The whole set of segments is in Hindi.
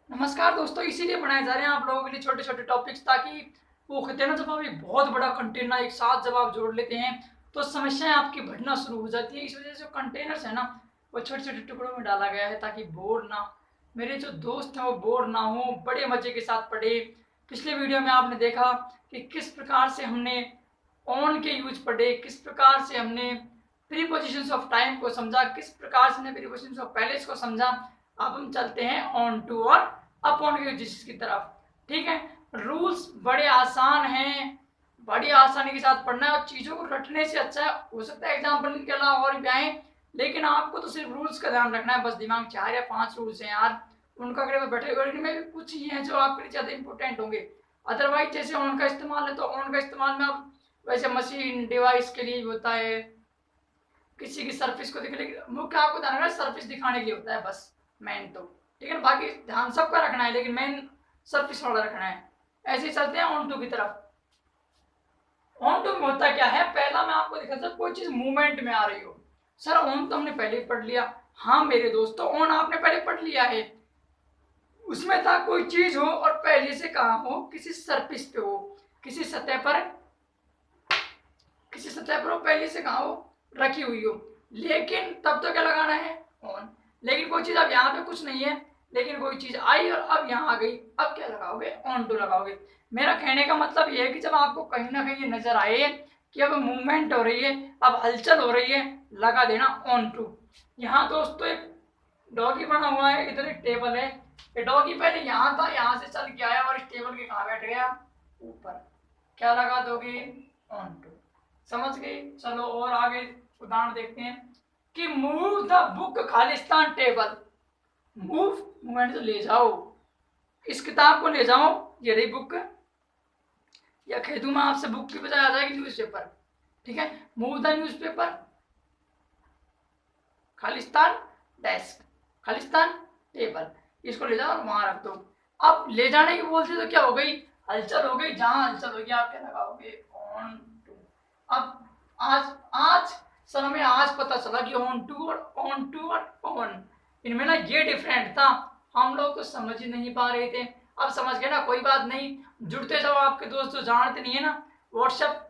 नमस्कार दोस्तों, इसीलिए बनाए जा रहे हैं आप लोगों के लिए छोटे छोटे टॉपिक्स, ताकि वो कहते हैं ना, जब आप एक बहुत बड़ा कंटेनर एक साथ जब आप जोड़ लेते हैं तो समस्याएं आपकी बढ़ना शुरू हो जाती है। इस वजह से जो कंटेनर्स है ना, वो छोटे छोटे टुकड़ों में डाला गया है ताकि बोर ना, मेरे जो दोस्त हैं वो बोर ना हो, बड़े मजे के साथ पढ़े। पिछले वीडियो में आपने देखा कि किस प्रकार से हमने ऑन के यूज पढ़े, किस प्रकार से हमने प्रीपोजिशंस ऑफ टाइम को समझा, किस प्रकार से हमने प्रीपोजिशंस ऑफ पैलेस को समझा। अब हम चलते हैं ऑन टू और अपॉन के यूजेस की तरफ। ठीक है, रूल्स बड़े आसान हैं, बड़ी आसानी के साथ पढ़ना है और चीज़ों को रटने से अच्छा है। हो सकता है एग्जाम्पल के अलावा और भी आए, लेकिन आपको तो सिर्फ रूल्स का ध्यान रखना है बस। दिमाग 4 या 5 रूल्स हैं यार, उनका अगर बैठे हुए में भी कुछ ही हैं जो आपके लिए ज़्यादा इंपॉर्टेंट होंगे। अदरवाइज जैसे ऑन का इस्तेमाल है तो ऑन का इस्तेमाल में अब वैसे मशीन डिवाइस के लिए होता है, किसी की सर्फिस को दिखने के मुख्य आपको ध्यान रखना है, सर्फिस दिखाने के लिए होता है बस मेन तो। ठीक है, बाकी ध्यान सबका रखना है लेकिन मेन सर्फिस वाला रखना है। ऐसे ही चलते हैं ऑन टू की तरफ। ऑन टू में होता क्या है, पहला मैं आपको दिखा था, कोई चीज मूवमेंट में आ रही हो। सर ऑन तो हमने पहले ही पढ़ लिया। हाँ मेरे दोस्तों, ऑन आपने पहले पढ़ लिया है। उसमें था कोई चीज हो और पहले से कहा हो, किसी सरफेस पे हो, किसी सतह पर, किसी सतह पर हो, पहले से कहा हो, रखी हुई हो। लेकिन तब तो क्या लगाना है, ऑन। लेकिन कोई चीज अब यहाँ पे कुछ नहीं है, लेकिन कोई चीज आई और अब यहाँ आ गई, अब क्या लगाओगे, ऑन टू लगाओगे। मेरा कहने का मतलब ये है कि जब आपको कहीं ना कहीं ये नजर आए कि अब मूवमेंट हो रही है, अब हलचल हो रही है, लगा देना ऑन टू। यहाँ दोस्तों एक डॉगी बना हुआ है, इधर एक टेबल है। ये डॉगी पहले यहाँ था, यहाँ से चल के आया और इस टेबल के कहाँ बैठ गया, ऊपर। क्या लगा दोगे, ऑन टू। समझ गए। चलो और आगे उदाहरण देखते हैं कि move the book Khalistan table. Move movement तो ले जाओ, इस किताब को ले जाओ, ये रही बुक। या कह दूं मैं आपसे, बुक की बजाय आ जाएगी न्यूज़पेपर। ठीक है, move the newspaper, Khalistan desk, Khalistan table, इसको ले जाओ और वहां रख दो। अब ले जाने की बोलते तो क्या हो गई, हलचल हो गई। जहां हलचल होगी आप क्या लगाओगे, ऑन टू। अब आज आज सर हमें आज पता चला कि ऑन टू और ऑन, इनमें ना ये डिफरेंट था, हम लोग तो समझ ही नहीं पा रहे थे। अब समझ गए ना, कोई बात नहीं, जुड़ते जाओ। आपके दोस्त जो जानते नहीं है ना, व्हाट्सएप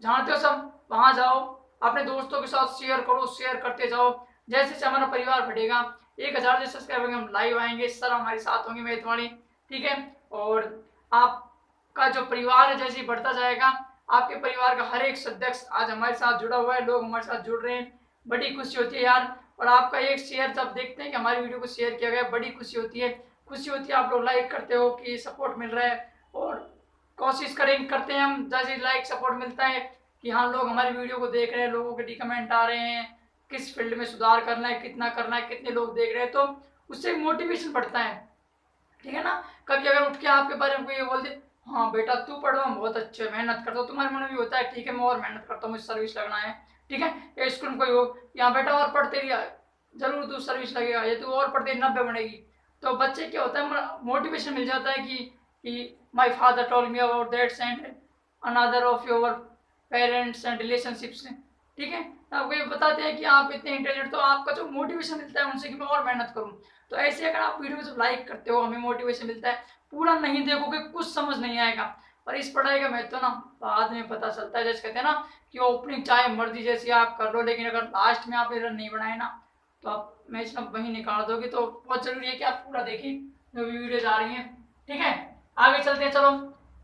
जानते हो सब, वहां जाओ, अपने दोस्तों के साथ शेयर करो, शेयर करते जाओ। जैसे जैसे हमारा परिवार बढ़ेगा, 1000 जैसे सब्सक्राइबर हम लाइव आएंगे, सर हमारे साथ होंगे, मेहतवाणी। ठीक है, और आपका जो परिवार है जैसे ही बढ़ता जाएगा, आपके परिवार का हर एक सदस्य आज हमारे साथ जुड़ा हुआ है, लोग हमारे साथ जुड़ रहे हैं, बड़ी खुशी होती है यार। और आपका एक शेयर जब देखते हैं कि हमारी वीडियो को शेयर किया गया, बड़ी खुशी होती है। खुशी होती है आप लोग लाइक करते हो कि सपोर्ट मिल रहा है, और कोशिश करेंगे, करते हैं हम, जैसे लाइक सपोर्ट मिलता है कि हाँ लोग हमारी वीडियो को देख रहे हैं, लोगों के कमेंट आ रहे हैं, किस फील्ड में सुधार करना है, कितना करना है, कितने लोग देख रहे हैं, तो उससे मोटिवेशन बढ़ता है। ठीक है ना, कभी अगर उठ के आपके बारे में कोई ये बोल दे, हाँ बेटा तू पढ़ो, हम बहुत अच्छे मेहनत करता हूँ, तुम्हारे मन में भी होता है ठीक है मैं और मेहनत करता हूँ, मुझे सर्विस लगना है। ठीक है, या स्कूल में कोई हो, यहाँ बेटा और पढ़ते रहिए, जरूर तू सर्विस लगेगा, या तू और पढ़ते 90 बनेगी। तो बच्चे क्या होता है, मोटिवेशन मिल जाता है कि my father told me about that's and another of your parents and relationships. ठीक है, आपको ये बताते हैं कि आप इतने इंटेलिजेंट, तो आपका जो मोटिवेशन मिलता है उनसे कि मैं और मेहनत करूं। तो ऐसे अगर आप वीडियो को जब लाइक करते हो, हमें मोटिवेशन मिलता है। पूरा नहीं देखोगे कुछ समझ नहीं आएगा, और इस पढ़ाई का महत्व ना बाद में पता चलता है। जैसे कहते हैं ना कि ओपनिंग चाहे मर्जी जैसी आप कर लो, लेकिन अगर लास्ट में आप रन नहीं बनाए ना, तो आप मैच ना वहीं निकाल दोगे। तो बहुत जरूरी है कि आप पूरा देखें जो भी वीडियोज आ रही हैं। ठीक है, आगे चलते हैं। चलो,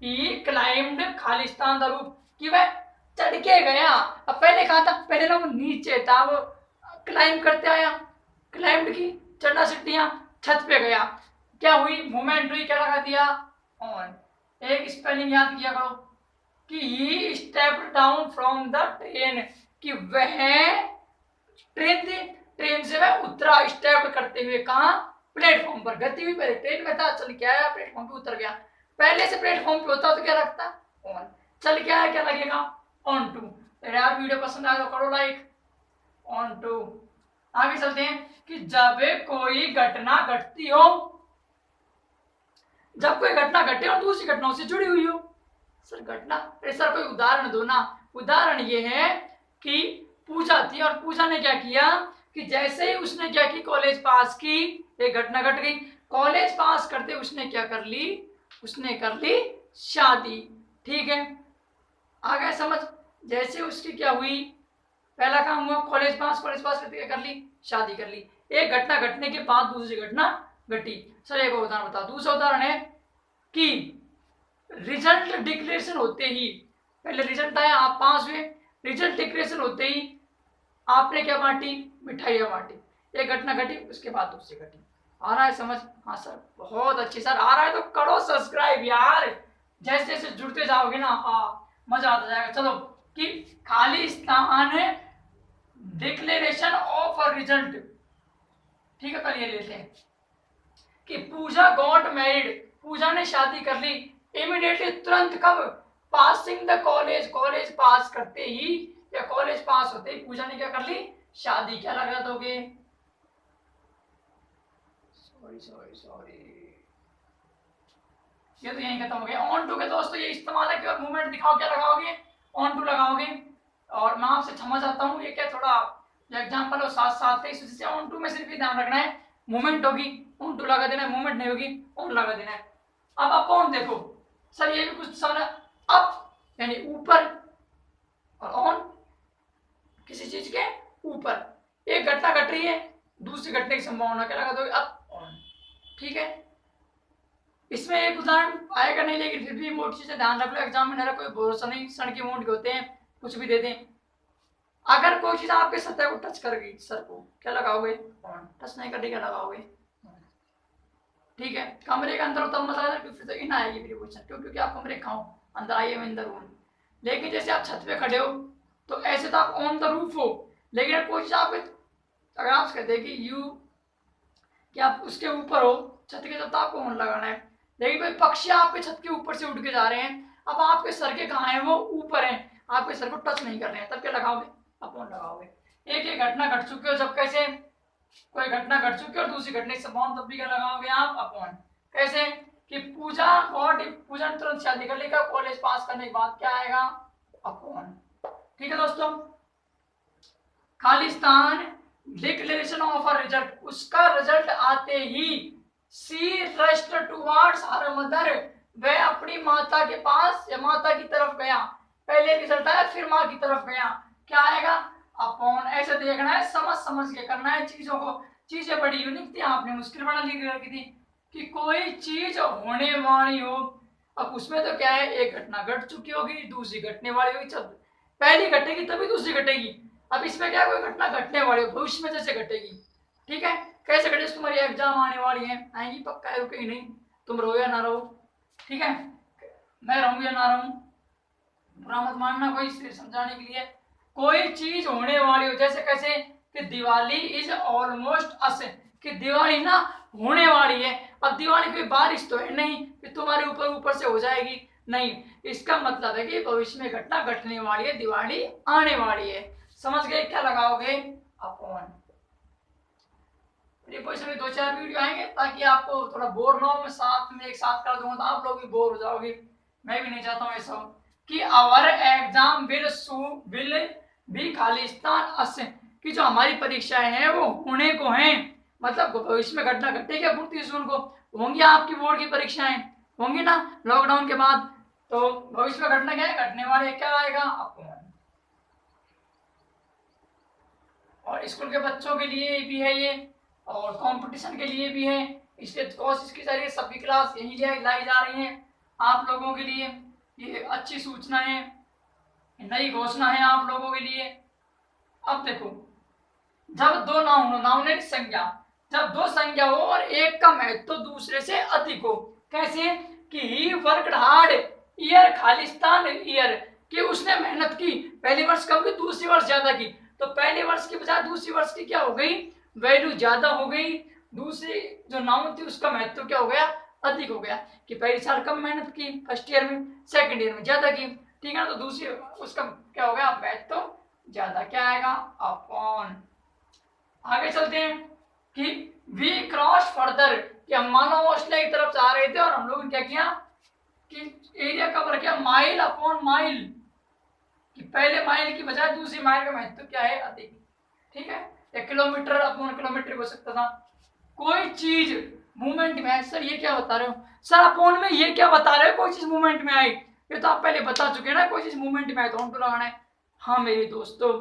ही क्लाइम्ड खालिस्तान द रूफ, कि वह चढ़ के गया। अब पहले कहा था, पहले ना वो नीचे था, वो क्लाइम करते आया, क्लाइम्ड की, चढ़ना सीढ़ियां, छत पे गया, क्या हुई, मूवमेंट हुई, क्या लगा दिया, ऑन। एक स्पेलिंग याद किया करो कि he step down from the train, कि वह ट्रेन थी, ट्रेन से वह उतरा, स्टेप करते हुए, कहा, प्लेटफॉर्म पर। गति हुई, पहले ट्रेन में था, चल के आया, प्लेटफॉर्म पे उतर गया। पहले से प्लेटफॉर्म पे होता तो क्या लगता, ऑन। चल के आया, क्या लगेगा, ऑन टू। तो यार वीडियो पसंद आया तो करो लाइक, ऑन टू। आगे चलते हैं कि जब कोई घटना घटती हो, जब कोई घटना घटे और दूसरी घटनाओं से जुड़ी हुई हो। सर घटना, अरे सर कोई उदाहरण दो ना। उदाहरण ये है कि पूजा थी और पूजा ने क्या किया कि जैसे ही उसने क्या की, कॉलेज पास की, एक घटना घट गई। कॉलेज पास करते उसने क्या कर ली, उसने कर ली शादी। ठीक है, आ गया समझ। जैसे उसकी क्या हुई, पहला काम हुआ कॉलेज पास करते क्या कर ली, शादी कर ली। एक घटना घटने के बाद दूसरी घटना घटी। सर एक उदाहरण बताओ। दूसरा उदाहरण है कि रिजल्ट डिक्लेरेशन होते ही, पहले रिजल्ट आया, आप पास हुए, रिजल्ट डिक्लेरेशन होते ही आपने क्या बांटी, मिठाइयाँ बांटी। एक घटना घटी, उसके बाद दूसरी घटी। आ रहा है समझ? हाँ सर, बहुत अच्छी सर। आ रहा है तो करो सब्सक्राइब यार, जैसे जैसे जुड़ते जाओगे ना, हाँ मजा आता जाएगा। चलो, कि खाली स्थान है डिक्लेरेशन ऑफ अ रिजल्ट। ठीक है, कल ये लेते हैं कि पूजा गॉट मैरिड, पूजा ने शादी कर ली। इमीडिएटली, तुरंत, कब, passing the college, college pass करते ही या कॉलेज पास होते ही पूजा ने क्या कर ली, शादी। क्या लगा दोगे, सॉरी ये तो यहीं खत्म हो गया। ऑन टू के दोस्तों ये इस्तेमाल है कि और मूवमेंट दिखाओ, क्या लगाओगे, ऑन टू लगाओगे। और मैं आपसे क्षमा चाहता हूँ, ये क्या थोड़ा एग्जाम्पल और साथ साथ है, इस वजह से ऑन टू में सिर्फ ये ध्यान रखना है, मूवमेंट होगी ऑन टू लगा देना है, मूवमेंट नहीं होगी ऑन लगा देना है। अब आप ऑन देखो सर, ये भी कुछ समझ, अप यानी ऊपर, और ऑन किसी चीज के ऊपर। एक घटना घट रही है, दूसरी घटने की संभावना, क्या लगा दोगे, अप ऑन। ठीक है, इसमें एक उदाहरण आएगा नहीं, लेकिन फिर भी मोटी चीजें ध्यान रख लो, एग्जाम में ना कोई भरोसा नहीं, सण के मोड के होते हैं, कुछ भी दे दें। अगर कोई चीज आपके सतह को टच कर गई, सर को, क्या लगाओगे, ऑन। टच नहीं करने, क्या लगाओगे। ठीक है, कमरे के अंदर तब मजा आएगा, फिर तो इन आएगी मेरी क्वेश्चन, क्योंकि आप कमरे खाओ, अंदर आइए इन द रूम। लेकिन जैसे आप छत पे खड़े हो तो ऐसे तो आप ऑन द रूफ हो, लेकिन अगर कोई चीज आप, अगर आप कहते हैं कि यू, कि आप उसके ऊपर हो छत के, तो आपको ऑन लगाना है। लेकिन कोई पक्षी आपके छत के ऊपर से उड़ के जा रहे हैं, अब आपके सर के कहाँ हैं, वो ऊपर हैं, आपके सर को टच नहीं कर रहे हैं, तब क्या लगाओगे, आप ऑन लगाओगे। एक एक घटना घट चुकी हो, जब कैसे, कोई घटना घट चुकी है और दूसरी घटने से संभावना, तब भी क्या लगाओगे आप, अपॉन। कैसे कि पूजा और पूजा ने तुरंत शादी कर ली, कॉलेज पास करने के बाद, क्या आएगा, अपॉन। ठीक है दोस्तों, Khalistan declaration of a result, उसका रिजल्ट आते ही सी रश्ड टुवर्ड्स हर मदर, वह अपनी माता के पास या माता की तरफ गया। पहले रिजल्ट आया, फिर माँ की तरफ गया, क्या आएगा, अपॉन। ऐसे देखना है, समझ समझ के करना है चीजों को। चीजें बड़ी यूनिक थी, आपने मुश्किल बना ली रखी थी कि कोई चीज होने वाली हो। अब उसमें तो क्या है, एक घटना घट चुकी होगी, दूसरी घटने वाली होगी, चल पहली घटेगी तभी दूसरी घटेगी। अब इसमें क्या, कोई घटना घटने वाली हो, भविष्य में जैसे घटेगी। ठीक है, कैसे घटे, तुम्हारी एग्जाम आने वाली है, आएगी पक्का है, रुकेगी नहीं, तुम रहो या ना रहो। ठीक है, मैं रहूं या ना रहूं, बुरा मत मानना, कोई समझाने के लिए। कोई चीज होने वाली हो, जैसे कैसे कि दिवाली इज ऑलमोस्ट अस, कि दिवाली ना होने वाली है। अब दिवाली कोई बारिश तो है नहीं कि तुम्हारे ऊपर ऊपर से हो जाएगी, नहीं, इसका मतलब है कि भविष्य में घटना घटने वाली है, दिवाली आने वाली है। समझ गए, क्या लगाओगे, अपॉन। क्वेश्चन 2-4 वीडियो आएंगे ताकि आपको थोड़ा बोर ना हो, मैं साथ में एक साथ कर दूंगा तो आप लोग भी बोर हो जाओगे, मैं भी नहीं चाहता हूँ ऐसा हो। कि our exam will be Khalistan us, कि जो हमारी परीक्षाएं हैं वो होने को हैं, मतलब भविष्य में घटना घटेगी 29 जून को होंगी आपकी बोर्ड की परीक्षाएं, होंगी ना लॉकडाउन के बाद, तो भविष्य में घटना क्या है, घटने वाले, क्या आएगा, अपॉन। और स्कूल के बच्चों के लिए भी है ये, और कंपटीशन के लिए भी है, इसलिए कोशिश की जा रही है, सभी क्लास यही लाई जा रही है आप लोगों के लिए। ये अच्छी सूचना है, नई घोषणा है आप लोगों के लिए। अब देखो, जब दो नाउन है संज्ञा, जब दो संज्ञा हो और एक का महत्व तो दूसरे से अधिक हो, कैसे कि he worked hard year, Khalistan year, कि उसने मेहनत की, पहली वर्ष कम की, दूसरी वर्ष ज्यादा की, तो पहले वर्ष की बजाय दूसरी वर्ष की क्या हो गई, वैल्यू ज्यादा हो गई, दूसरी जो नाउन थी उसका महत्व क्या हो गया, अधिक हो गया, कि पहले साल कम मेहनत की फर्स्ट ईयर में, सेकंड ईयर में ज्यादा की। ठीक है ना, तो दूसरी उसका क्या हो गया, महत्व ज्यादा, क्या आएगा, अपॉन। आगे चलते हैं कि वी क्रॉस फर्दर, कि हम मानो ऑस्ट्रेलिया की तरफ जा रहे थे और हम लोगों ने क्या किया कि एरिया कवर किया, माइल अपॉन माइल, कि पहले माइल की बजाय दूसरी माइल का महत्व क्या है, अधिक। ठीक है, या किलोमीटर अपॉन किलोमीटर हो सकता था। कोई चीज मूवमेंट में आए। सर ये क्या बता रहे हो सर, आप ऑन में ये क्या बता रहे हो कोई चीज मूवमेंट में आई? ये तो आप पहले बता चुके हैं ना कोई चीज मूवमेंट में आए तो ऑन टू लगाना है। हाँ मेरे दोस्तों,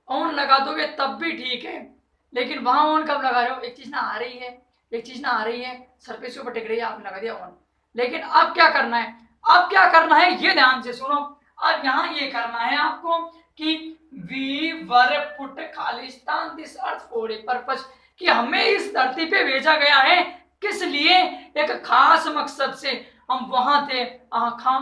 ऑन लगा दोगे तब भी ठीक है, लेकिन वहां ऑन कब लगा रहे हो? एक चीज ना आ रही है, एक चीज ना आ रही है, सरफेस के ऊपर टिक रही है, आपने लगा दिया ऑन। लेकिन अब क्या करना है, अब क्या करना है ये ध्यान से सुनो। अब यहाँ ये करना है आपको कि we were put Khalistan this earth for a purpose, कि हमें इस धरती पे भेजा गया है किस लिए? एक खास मकसद से। हम वहां थे आखा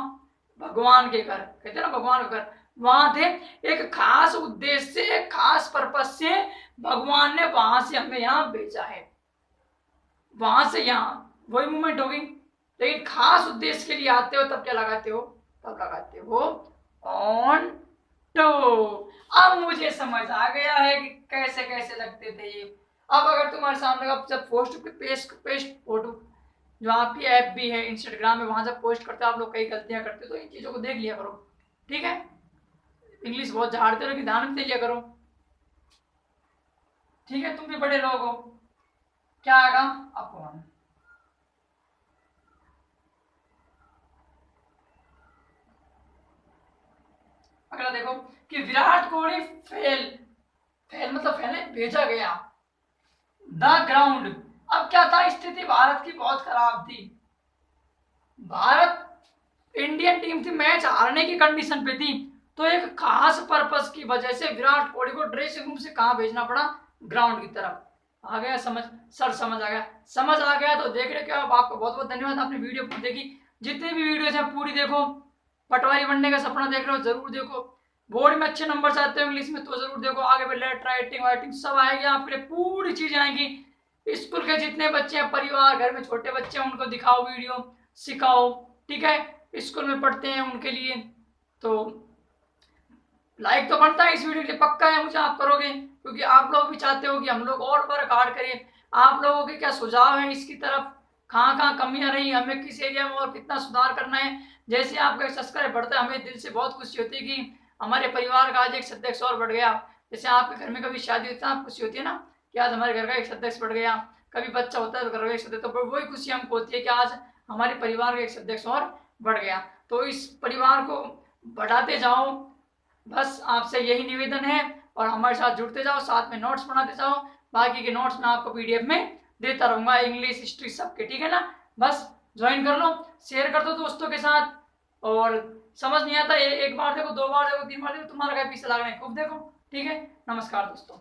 भगवान के घर, कहते ना भगवान का घर, वहां थे एक खास उद्देश्य से, एक खास पर्पस से भगवान ने वहां से हमें यहाँ भेजा है। वहां से यहाँ वही मूवमेंट होगी, लेकिन खास उद्देश्य के लिए आते हो तब क्या लगाते हो? तब लगाते हो ऑन टू। अब मुझे समझ आ गया है कि कैसे कैसे लगते थे ये। अब अगर तुम्हारे सामने अब जब पोस्ट पे पेस्ट पेस्ट फोटो, जो आपकी ऐप भी है इंस्टाग्राम में, वहां जब पोस्ट करते हो आप लोग कई गलतियां करते हो, तो इन चीजों को देख लिया करो, ठीक है? इंग्लिश बहुत झाड़ते हो कि ध्यान में दे लिया करो, ठीक है? तुम भी बड़े लोग हो। क्या आएगा? अपॉन। अगला देखो कि विराट कोहली फेल, फेल मतलब फैले भेजा गया द ग्राउंड। अब क्या था, स्थिति भारत की बहुत खराब थी, भारत इंडियन टीम थी मैच हारने की कंडीशन पे थी, तो एक खास पर्पस की वजह से विराट कोहली को ड्रेसिंग रूम से कहाँ भेजना पड़ा? ग्राउंड की तरफ। आ गया समझ? सर समझ आ गया? समझ आ गया तो देख रहे क्या, आपको बहुत बहुत धन्यवाद, आपने वीडियो देखी। जितनी भी वीडियो है पूरी देखो, पटवारी बनने का सपना देख रहे हो जरूर देखो, बोर्ड में अच्छे नंबर चाहते हो इंग्लिश में तो जरूर देखो, आगे पे लेट राइटिंग वाइटिंग सब आएगी, आपके लिए पूरी चीजें आएंगी। स्कूल के जितने बच्चे हैं, परिवार घर में छोटे बच्चे हैं, उनको दिखाओ वीडियो, सिखाओ, ठीक है? स्कूल में पढ़ते हैं उनके लिए तो लाइक तो बनता है इस वीडियो के लिए, पक्का है मुझे आप करोगे, क्योंकि आप लोग भी चाहते हो कि हम लोग और वर्क हार्ड करें। आप लोगों के क्या सुझाव है इसकी तरफ, कहाँ कहाँ कमियां रही, हमें किस एरिया में और कितना सुधार करना है? जैसे आपका सब्सक्राइब बढ़ता है हमें दिल से बहुत खुशी होती है कि हमारे परिवार का आज एक सदस्य और बढ़ गया। जैसे आपके घर में कभी शादी होती है आप खुशी होती है ना कि आज हमारे घर का एक सदस्य बढ़ गया, कभी बच्चा होता है तो घर का एक सदस्य, तो वही खुशी हमको होती है कि आज हमारे परिवार का एक सदस्य और बढ़ गया। तो इस परिवार को बढ़ाते जाओ, बस आपसे यही निवेदन है, और हमारे साथ जुड़ते जाओ, साथ में नोट्स बनाते जाओ, बाकी के नोट्स मैं आपको पीडीएफ में देता रहूंगा, इंग्लिश हिस्ट्री सबके, ठीक है ना? बस ज्वाइन कर लो, शेयर कर दो दोस्तों के साथ, और समझ नहीं आता एक बार देखो, दो बार देखो, तीन बार देखो, तुम्हारा क्या पीछे लग रहा है खूब देखो, ठीक है? नमस्कार दोस्तों।